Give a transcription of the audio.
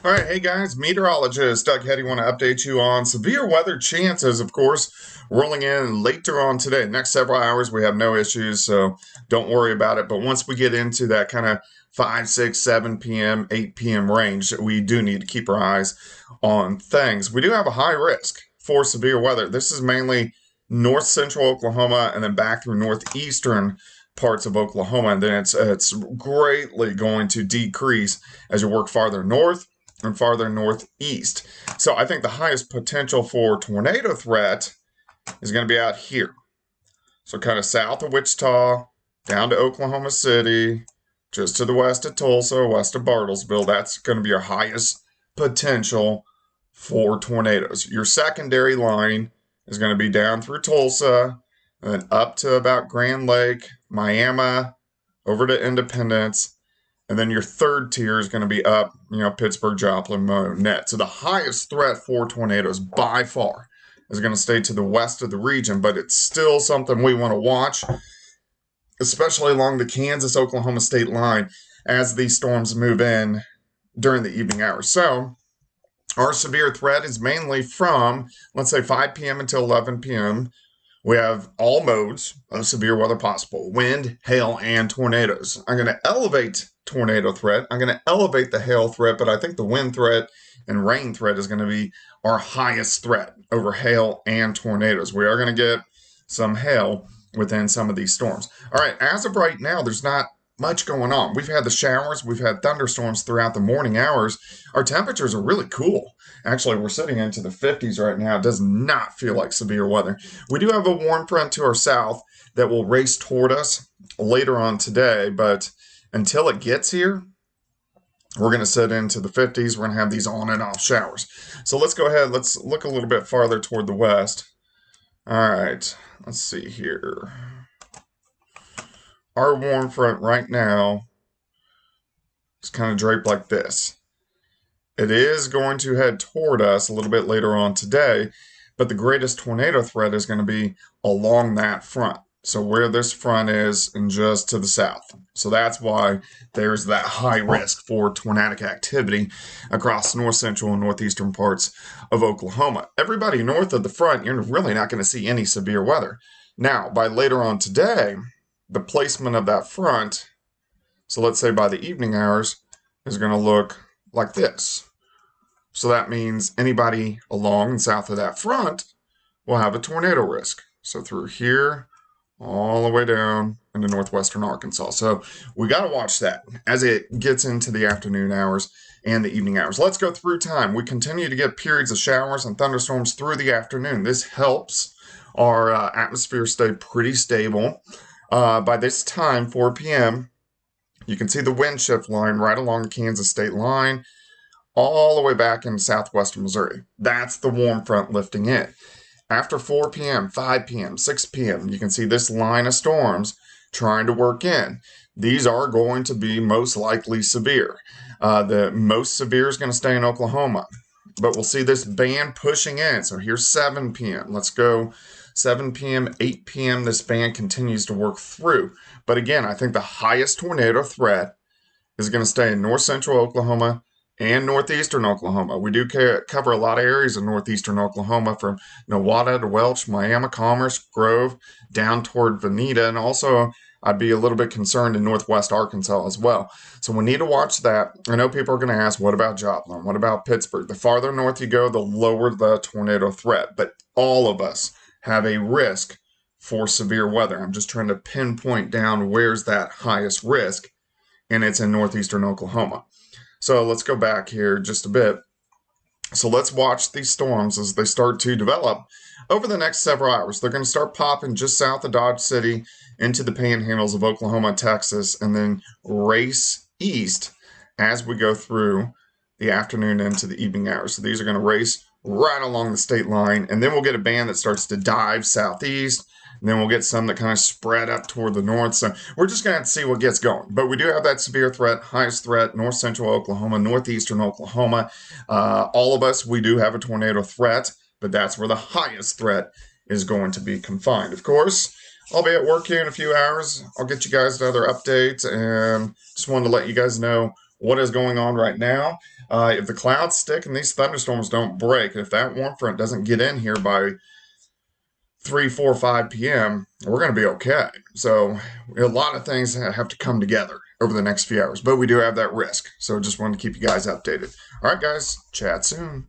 All right, hey guys, meteorologist Doug Hetty want to update you on severe weather chances, of course, rolling in later on today. Next several hours, we have no issues, so don't worry about it. But once we get into that kind of 5, 6, 7 p.m., 8 p.m. range, we do need to keep our eyes on things. We do have a high risk for severe weather. This is mainly north central Oklahoma and then back through northeastern parts of Oklahoma, and then it's greatly going to decrease as you work farther north and farther northeast. So I think the highest potential for tornado threat is going to be out here. So kind of south of Wichita, down to Oklahoma City, just to the west of Tulsa, west of Bartlesville. That's going to be your highest potential for tornadoes. Your secondary line is going to be down through Tulsa and then up to about Grand Lake, Miami, over to Independence, and then your third tier is going to be up, Pittsburgh, Joplin, Monette. So the highest threat for tornadoes by far is going to stay to the west of the region, but it's still something we want to watch, especially along the Kansas-Oklahoma state line as these storms move in during the evening hours. So our severe threat is mainly from, let's say, 5 p.m. until 11 p.m. We have all modes of severe weather possible: wind, hail, and tornadoes. I'm going to elevate tornado threat. I'm going to elevate the hail threat, but I think the wind threat and rain threat is going to be our highest threat over hail and tornadoes. We are going to get some hail within some of these storms. All right, as of right now, there's not much going on. We've had the showers, we've had thunderstorms throughout the morning hours. Our temperatures are really cool. Actually, we're sitting into the 50s right now. It does not feel like severe weather. We do have a warm front to our south that will race toward us later on today, but until it gets here, we're going to sit into the 50s. We're going to have these on and off showers. So let's go ahead. Let's look a little bit farther toward the west. All right, let's see here. Our warm front right now is kind of draped like this. It is going to head toward us a little bit later on today, but the greatest tornado threat is going to be along that front. So where this front is and just to the south. So that's why there's that high risk for tornadic activity across north central and northeastern parts of Oklahoma. Everybody north of the front, you're really not going to see any severe weather. Now, by later on today, the placement of that front, so let's say by the evening hours, is going to look like this. So that means anybody along and south of that front will have a tornado risk. So through here, all the way down into northwestern Arkansas. So we got to watch that as it gets into the afternoon hours and the evening hours. Let's go through time. We continue to get periods of showers and thunderstorms through the afternoon. This helps our atmosphere stay pretty stable. By this time, 4 p.m., you can see the wind shift line right along the Kansas state line, all the way back into southwestern Missouri. That's the warm front lifting in. After 4 p.m., 5 p.m., 6 p.m., you can see this line of storms trying to work in. These are going to be most likely severe. The most severe is going to stay in Oklahoma, but we'll see this band pushing in. So here's 7 p.m. Let's go 7 p.m., 8 p.m. This band continues to work through. But again, I think the highest tornado threat is going to stay in north central Oklahoma and northeastern Oklahoma. We do cover a lot of areas in northeastern Oklahoma, from Nowata to Welch, Miami, Commerce, Grove, down toward Veneta, and also I'd be a little bit concerned in northwest Arkansas as well. So we need to watch that. I know people are going to ask, what about Joplin? What about Pittsburgh? The farther north you go, the lower the tornado threat. But all of us have a risk for severe weather. I'm just trying to pinpoint down where's that highest risk, and it's in northeastern Oklahoma. So let's go back here just a bit. So let's watch these storms as they start to develop over the next several hours. They're going to start popping just south of Dodge City into the panhandles of Oklahoma and Texas, and then race east as we go through the afternoon into the evening hours. So these are going to race right along the state line, and then we'll get a band that starts to dive southeast. And then we'll get some that kind of spread up toward the north. So we're just going to have to see what gets going. But we do have that severe threat, highest threat, north central Oklahoma, northeastern Oklahoma. All of us, we do have a tornado threat, but that's where the highest threat is going to be confined. Of course, I'll be at work here in a few hours. I'll get you guys another update, and just wanted to let you guys know what is going on right now. If the clouds stick and these thunderstorms don't break, if that warm front doesn't get in here by 3, 4, 5 p.m., we're going to be okay. So a lot of things have to come together over the next few hours, but we do have that risk. So just wanted to keep you guys updated. All right, guys, chat soon.